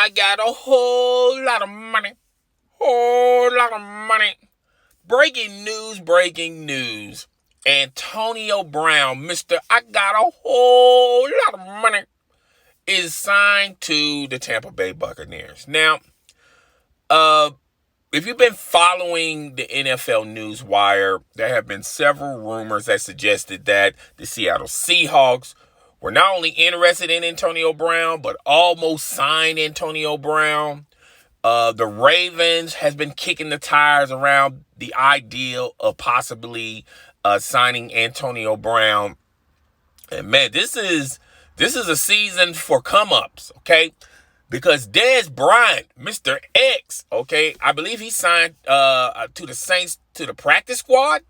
I got a whole lot of money. Whole lot of money. Breaking news, breaking news. Antonio Brown, Mr. I got a whole lot of money, is signed to the Tampa Bay Buccaneers. Now, if you've been following the NFL news wire, there have been several rumors that suggested that the Seattle Seahawks were not only interested in Antonio Brown, but almost signed Antonio Brown. The Ravens has been kicking the tires around the idea of possibly signing Antonio Brown. And man, this is a season for come-ups, okay? Because Dez Bryant, Mr. X, okay, I believe he signed to the Saints, to the practice squad.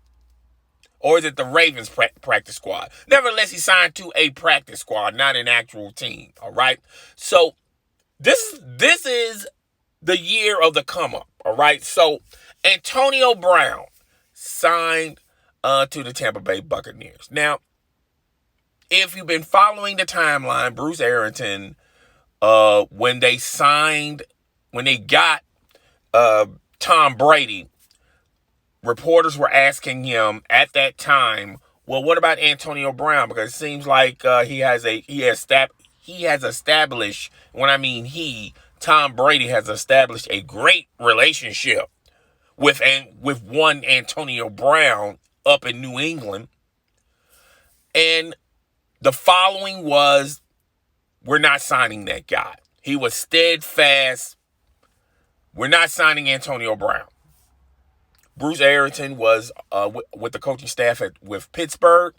Or is it the Ravens practice squad? Nevertheless, he signed to a practice squad, not an actual team, all right? So this is the year of the come-up, all right? So Antonio Brown signed to the Tampa Bay Buccaneers. Now, if you've been following the timeline, Bruce Arrington, when they got Tom Brady, reporters were asking him at that time, well, what about Antonio Brown? Because it seems like he has established, when I mean Tom Brady has established a great relationship with one Antonio Brown up in New England. And the following was, we're not signing that guy. He was steadfast. We're not signing Antonio Brown. Bruce Arrington was with the coaching staff with Pittsburgh.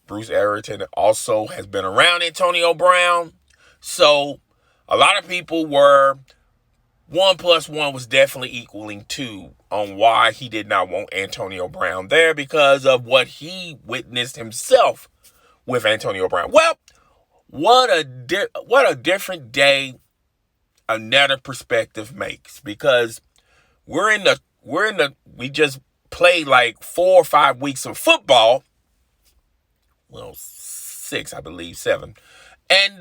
Bruce Arrington also has been around Antonio Brown. So a lot of people were 1 + 1 was definitely equaling 2 on why he did not want Antonio Brown there, because of what he witnessed himself with Antonio Brown. Well, what a different day another perspective makes, because we just played like 4 or 5 weeks of football. Well, 6, I believe, 7. And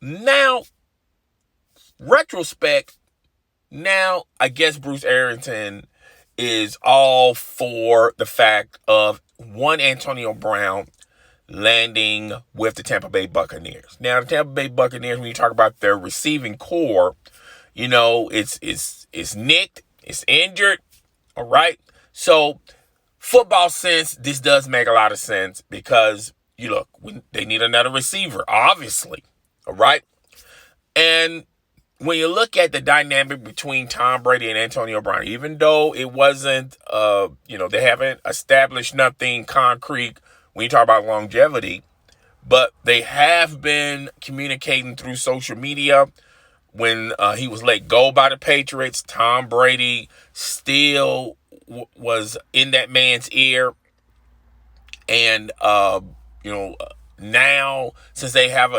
now, retrospect, now I guess Bruce Arrington is all for the fact of one Antonio Brown landing with the Tampa Bay Buccaneers. Now, the Tampa Bay Buccaneers, when you talk about their receiving core, you know, it's nicked, it's injured, all right? So, football sense, this does make a lot of sense, because, they need another receiver, obviously, all right? And when you look at the dynamic between Tom Brady and Antonio Brown, even though it wasn't, they haven't established nothing concrete when you talk about longevity, but they have been communicating through social media. When he was let go by the Patriots, Tom Brady still was in that man's ear. And, now, since they have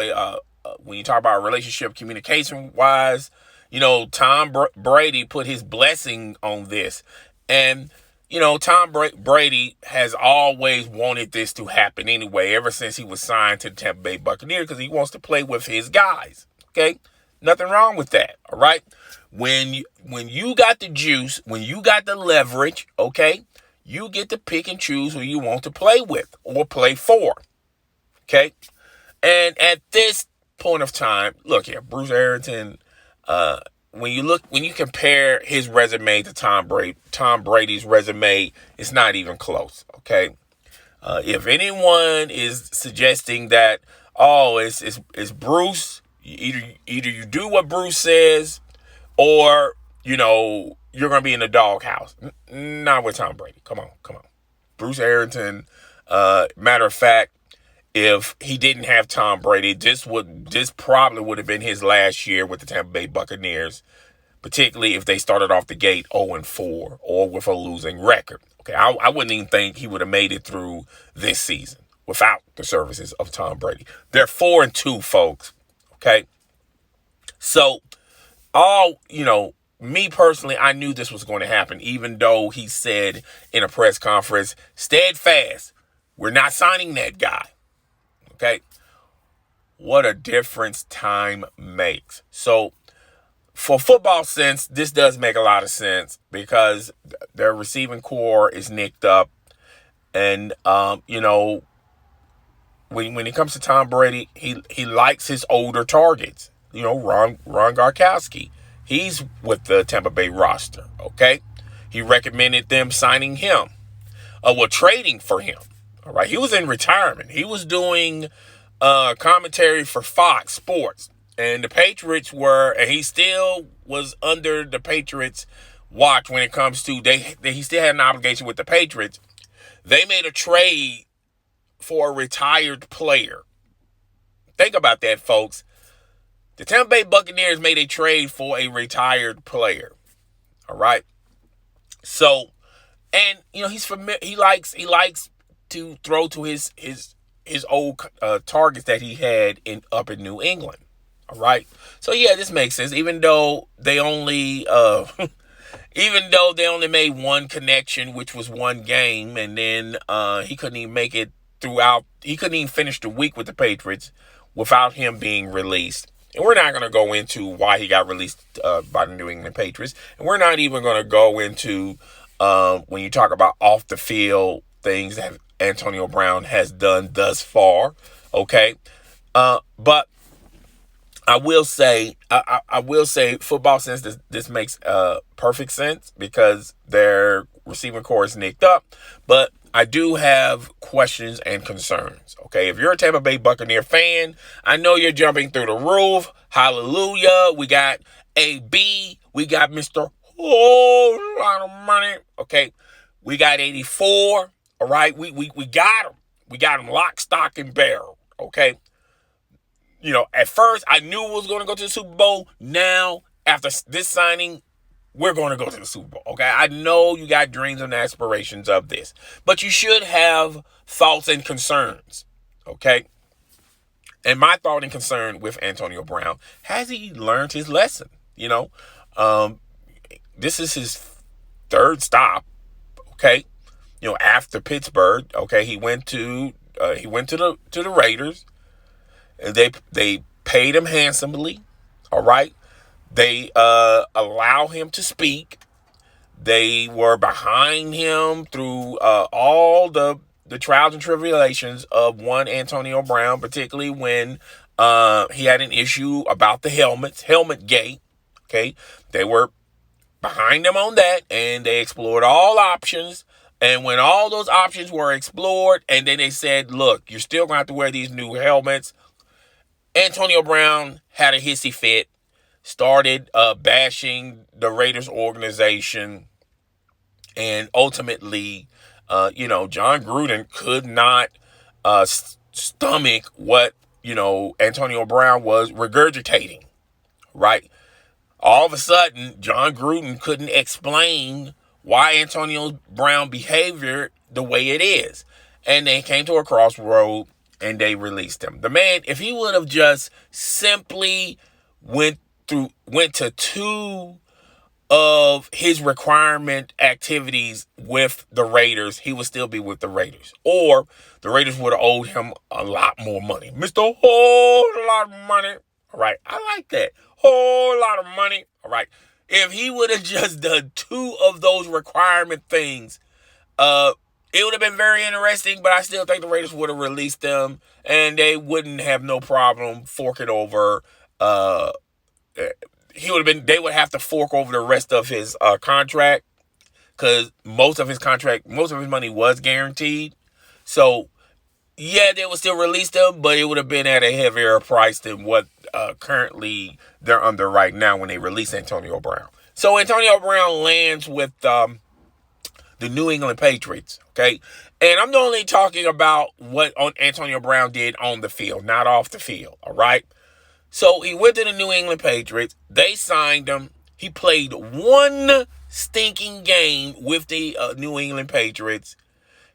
when you talk about relationship communication-wise, Tom Brady put his blessing on this. And, Tom Brady has always wanted this to happen anyway, ever since he was signed to the Tampa Bay Buccaneers, because he wants to play with his guys, okay? Nothing wrong with that, all right? When you got the juice, when you got the leverage, okay, you get to pick and choose who you want to play with or play for, okay? And at this point of time, look here, Bruce Arrington, when you compare his resume to Tom Brady's resume, it's not even close, okay? If anyone is suggesting that, it's Bruce, either you do what Bruce says, or, you're going to be in the doghouse. Not with Tom Brady. Come on. Bruce Arrington, matter of fact, if he didn't have Tom Brady, this probably would have been his last year with the Tampa Bay Buccaneers, particularly if they started off the gate 0-4 or with a losing record. Okay, I wouldn't even think he would have made it through this season without the services of Tom Brady. They're 4-2, folks. Okay, so me personally, I knew this was going to happen, even though he said in a press conference, steadfast, we're not signing that guy. Okay, what a difference time makes. So for football sense, this does make a lot of sense because their receiving core is nicked up. And, when it comes to Tom Brady, he likes his older targets. Ron Gronkowski. He's with the Tampa Bay roster, okay? He recommended them signing him. Trading for him. All right. He was in retirement. He was doing commentary for Fox Sports. And the Patriots and he still was under the Patriots' watch when it comes to, he still had an obligation with the Patriots. They made a trade for a retired player. Think about that, folks. The Tampa Bay Buccaneers made a trade for a retired player. All right. So, and he's familiar. He likes to throw to his old targets that he had up in New England. All right. So yeah, this makes sense. Even though they only made one connection, which was one game, and then he couldn't even make it throughout. He couldn't even finish the week with the Patriots without him being released. And we're not going to go into why he got released by the New England Patriots. And we're not even going to go into when you talk about off the field things that Antonio Brown has done thus far. Okay. But I will say football sense, this makes perfect sense because their receiving core is nicked up. But I do have questions and concerns. Okay, if you're a Tampa Bay Buccaneer fan, I know you're jumping through the roof. Hallelujah. We got AB. We got Mr. Whole lot of money. Okay, we got 84. All right, we got him. We got him lock, stock, and barrel. Okay. At first, I knew we was going to go to the Super Bowl. Now, after this signing, we're going to go to the Super Bowl. Okay, I know you got dreams and aspirations of this, but you should have thoughts and concerns. Okay, and my thought and concern with Antonio Brown, has he learned his lesson? This is his third stop. Okay, after Pittsburgh. Okay, he went to the Raiders. They paid him handsomely. All right. They allow him to speak. They were behind him through all the trials and tribulations of one Antonio Brown, particularly when he had an issue about the helmet gate. Okay. They were behind him on that, and they explored all options. And when all those options were explored, and then they said, look, you're still going to have to wear these new helmets, Antonio Brown had a hissy fit, started bashing the Raiders organization, and ultimately, John Gruden could not stomach what, Antonio Brown was regurgitating, right? All of a sudden, John Gruden couldn't explain why Antonio Brown behavior the way it is. And they came to a crossroad, and they released him. The man, if he would have just simply went to two of his requirement activities with the Raiders, he would still be with the Raiders. Or the Raiders would have owed him a lot more money. Mr. Whole lot of money. All right. I like that. Whole lot of money. All right. If he would have just done two of those requirement things, it would have been very interesting, but I still think the Raiders would have released them, and they wouldn't have no problem forking over. They would have to fork over the rest of his contract, because most of his money was guaranteed. So, yeah, they would still release them, but it would have been at a heavier price than what currently they're under right now when they release Antonio Brown. So Antonio Brown lands with the New England Patriots, okay? And I'm only talking about what Antonio Brown did on the field, not off the field, all right? So he went to the New England Patriots. They signed him. He played one stinking game with the New England Patriots.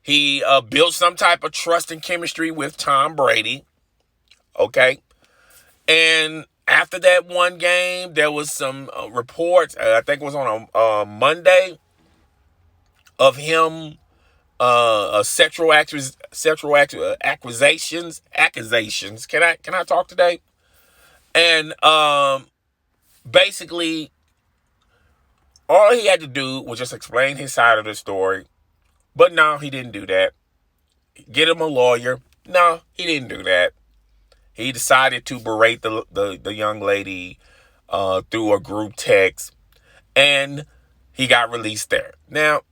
He built some type of trust and chemistry with Tom Brady, okay? And after that one game, there was some reports, I think it was on a Monday, of him sexual accusations. Can I talk today? And basically, all he had to do was just explain his side of the story. But no, he didn't do that. Get him a lawyer. No, he didn't do that. He decided to berate the young lady through a group text, and he got released there. Now,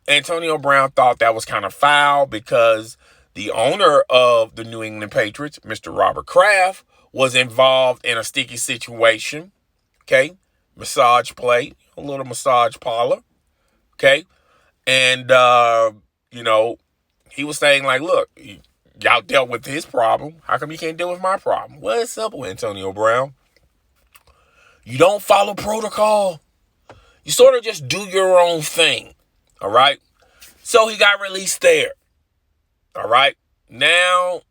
Antonio Brown thought that was kind of foul because the owner of the New England Patriots, Mr. Robert Kraft, was involved in a sticky situation. Okay? Massage play, a little massage parlor. Okay? And, he was saying, like, look, y'all dealt with his problem. How come you can't deal with my problem? Well, it's simple, Antonio Brown. You don't follow protocol. You sort of just do your own thing. All right? So he got released there. All right? Now,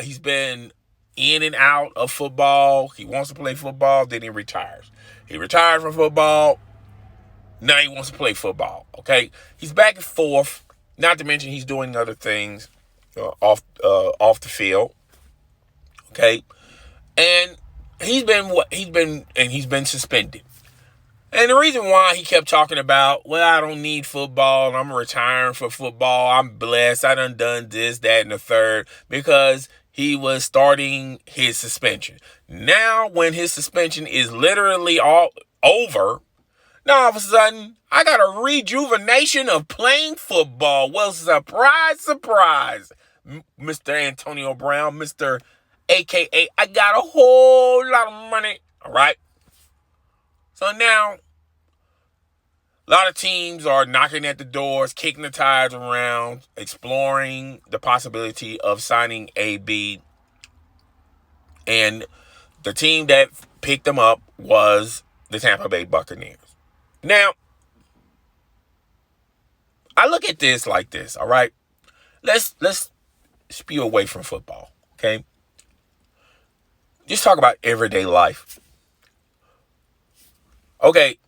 he's been in and out of football. He wants to play football, then he retires. He retired from football. Now he wants to play football. Okay? He's back and forth. Not to mention he's doing other things off the field. Okay? And he's been suspended. And the reason why he kept talking about, well, I don't need football, I'm retiring for football, I'm blessed, I done this, that, and the third, because he was starting his suspension. Now, when his suspension is literally all over, now all of a sudden, I got a rejuvenation of playing football. Well, surprise, surprise, Mr. Antonio Brown, Mr. AKA, I got a whole lot of money, all right? So now, a lot of teams are knocking at the doors, kicking the tires around, exploring the possibility of signing AB. And the team that picked them up was the Tampa Bay Buccaneers. Now, I look at this like this, all right? Let's spew away from football, okay? Just talk about everyday life. Okay,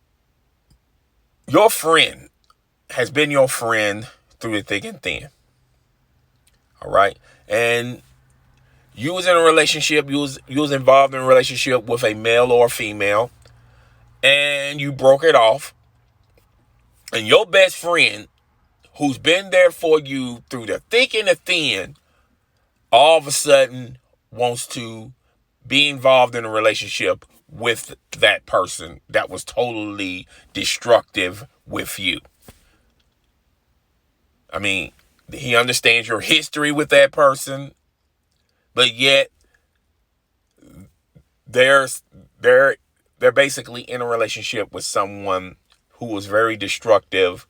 your friend has been your friend through the thick and thin. All right? And you was in a relationship, you was involved in a relationship with a male or a female, and you broke it off. And your best friend, who's been there for you through the thick and the thin, all of a sudden wants to be involved in a relationship with that person that was totally destructive with you. I mean, he understands your history with that person, but yet they're basically in a relationship with someone who was very destructive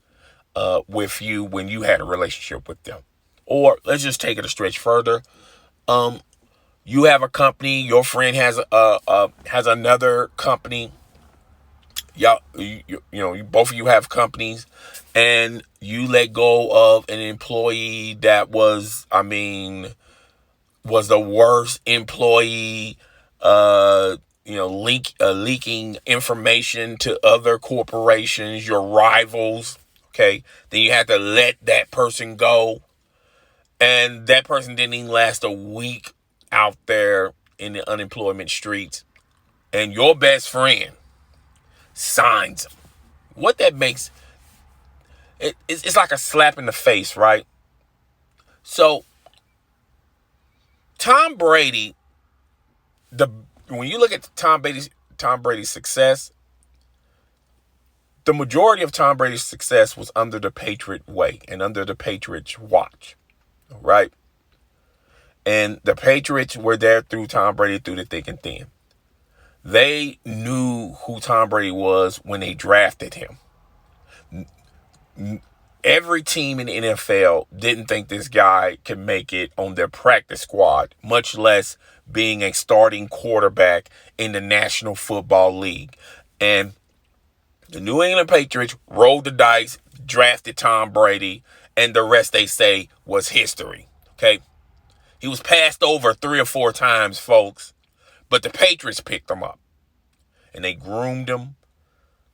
with you when you had a relationship with them. Or let's just take it a stretch further. You have a company. Your friend has another company. Y'all, both of you have companies, and you let go of an employee that was the worst employee. Leaking information to other corporations, your rivals. Okay, then you had to let that person go, and that person didn't even last a week out there in the unemployment streets, and your best friend signs him. What that makes it's like a slap in the face, right? So Tom Brady, when you look at Tom Brady's success, the majority of Tom Brady's success was under the Patriot way and under the Patriots' watch, right? And the Patriots were there through Tom Brady through the thick and thin. They knew who Tom Brady was when they drafted him. Every team in the NFL didn't think this guy could make it on their practice squad, much less being a starting quarterback in the National Football League. And the New England Patriots rolled the dice, drafted Tom Brady, and the rest, they say, was history. Okay? He was passed over 3 or 4 times, folks, but the Patriots picked him up. And they groomed him.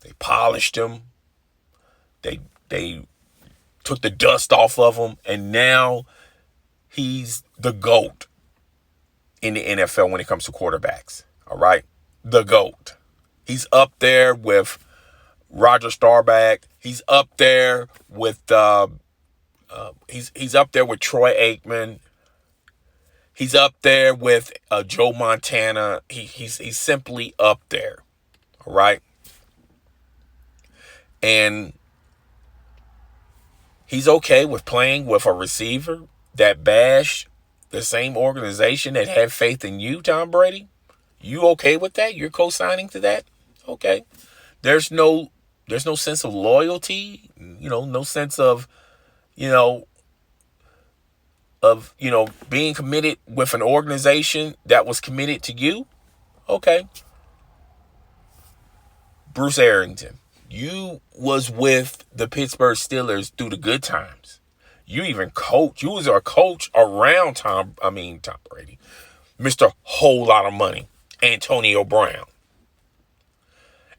They polished him. They took the dust off of him, and now he's the GOAT in the NFL when it comes to quarterbacks. All right? the GOAT. He's up there with Roger Staubach. He's up there with he's up there with Troy Aikman. He's up there with Joe Montana. He's simply up there. All right. And he's okay with playing with a receiver that bashed the same organization that had faith in you, Tom Brady. You okay with that? You're co-signing to that? Okay. There's no sense of loyalty, no sense of, being committed with an organization that was committed to you. Okay. Bruce Arrington, you was with the Pittsburgh Steelers through the good times. You even coached. You was a coach around Tom Brady. Mr. Whole Lot of Money, Antonio Brown.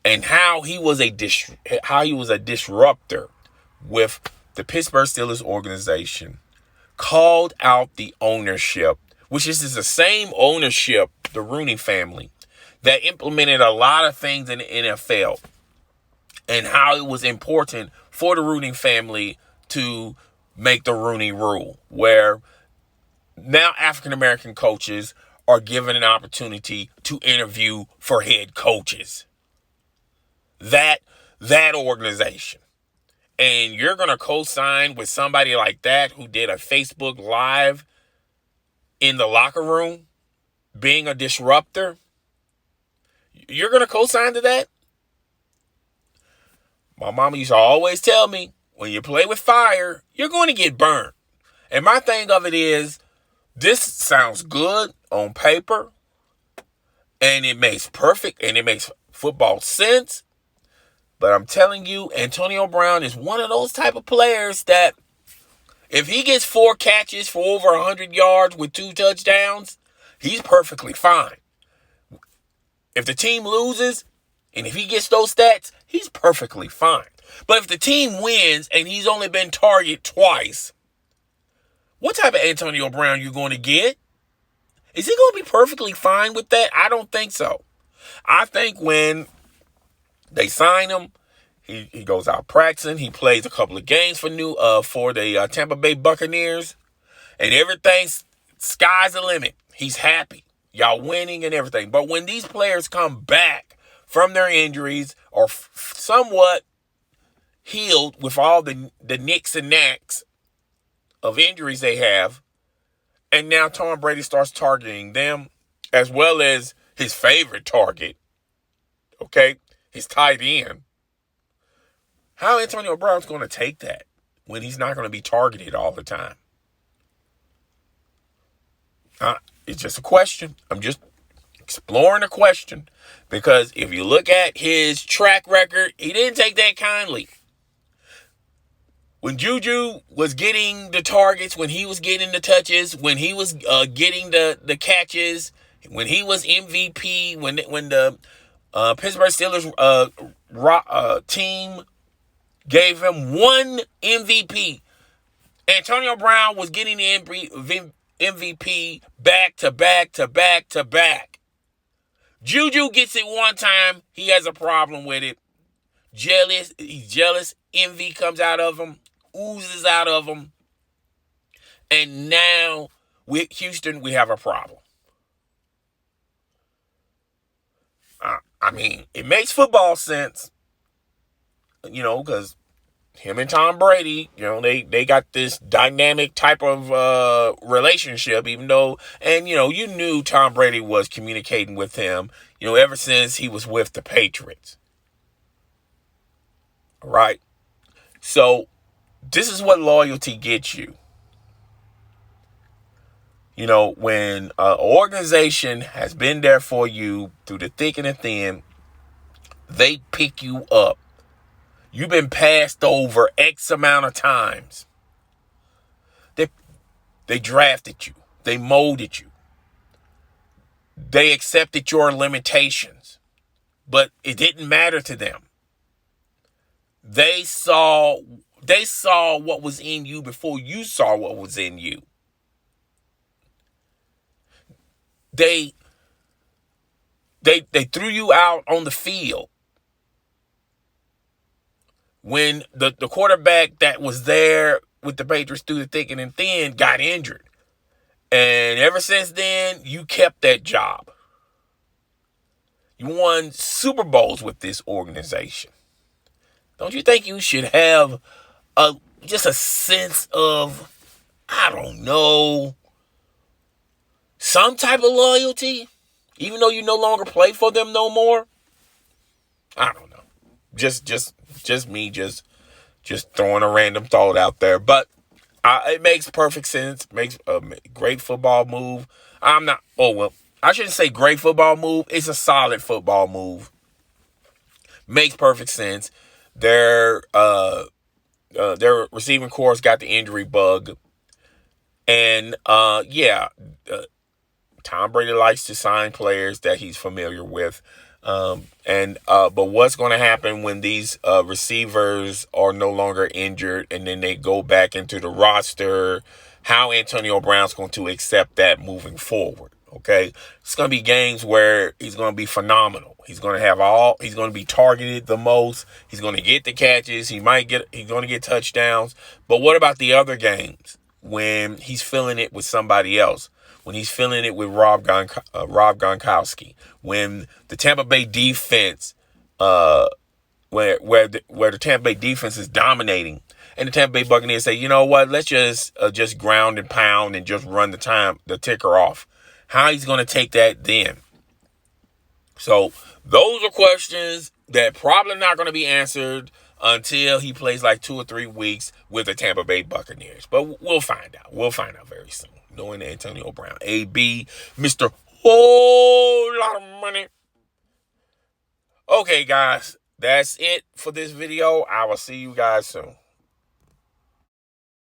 And how he was a disruptor with the Pittsburgh Steelers organization, called out the ownership, which is the same ownership, the Rooney family, that implemented a lot of things in the NFL, and how it was important for the Rooney family to make the Rooney Rule, where now African-American coaches are given an opportunity to interview for head coaches. That organization. And you're going to co-sign with somebody like that who did a Facebook Live in the locker room being a disruptor? You're going to co-sign to that? My mama used to always tell me, when you play with fire, you're going to get burned. And my thing of it is, this sounds good on paper, and it makes football sense. But I'm telling you, Antonio Brown is one of those type of players that if he gets 4 catches for over 100 yards with 2 touchdowns, he's perfectly fine. If the team loses, and if he gets those stats, he's perfectly fine. But if the team wins and he's only been targeted twice, what type of Antonio Brown you going to get? Is he going to be perfectly fine with that? I don't think so. I think when they sign him, he goes out practicing. He plays a couple of games for the Tampa Bay Buccaneers, and everything's sky's the limit. He's happy. Y'all winning and everything. But when these players come back from their injuries or somewhat healed with all the nicks and knacks of injuries they have, and now Tom Brady starts targeting them as well as his favorite target, okay, his tight end. How Antonio Brown's going to take that when he's not going to be targeted all the time? It's just a question. I'm just exploring a question, because if you look at his track record, he didn't take that kindly. When Juju was getting the targets, when he was getting the touches, when he was getting the catches, when he was MVP, when the Pittsburgh Steelers team gave him 1 MVP, Antonio Brown was getting the MVP back to back to back to back. Juju gets it one time, he has a problem with it. He's jealous. Envy comes out of him, oozes out of him. And now with Houston, we have a problem. It makes football sense, because him and Tom Brady, they got this dynamic type of relationship, even though, and, you knew Tom Brady was communicating with him, ever since he was with the Patriots. All right. So this is what loyalty gets you. When an organization has been there for you through the thick and the thin, they pick you up. You've been passed over X amount of times. They drafted you. They molded you. They accepted your limitations. But it didn't matter to them. They saw what was in you before you saw what was in you. They They threw you out on the field when the quarterback that was there with the Patriots through the thick and thin got injured. And ever since then, you kept that job. You won Super Bowls with this organization. Don't you think you should have just a sense of, I don't know, some type of loyalty, even though you no longer play for them no more? I don't know. Just me, just throwing a random thought out there. But it makes perfect sense. Makes a great football move. I shouldn't say great football move. It's a solid football move. Makes perfect sense. Their receiving corps got the injury bug. And Tom Brady likes to sign players that he's familiar with. But what's going to happen when these receivers are no longer injured and then they go back into the roster? How Antonio Brown's going to accept that moving forward? Okay, it's going to be games where he's going to be phenomenal. He's going to be targeted the most. He's going to get the catches. He's going to get touchdowns. But what about the other games when he's filling it with somebody else? When he's filling it with Rob Gronkowski, when the Tampa Bay defense, where the Tampa Bay defense is dominating, and the Tampa Bay Buccaneers say, you know what, let's just ground and pound and just run the ticker off. How he's going to take that then? So those are questions that probably not going to be answered until he plays like 2 or 3 weeks with the Tampa Bay Buccaneers. But we'll find out. We'll find out very soon. Knowing Antonio Brown. AB, Mr. Whole Lot of Money. Okay, guys. That's it for this video. I will see you guys soon.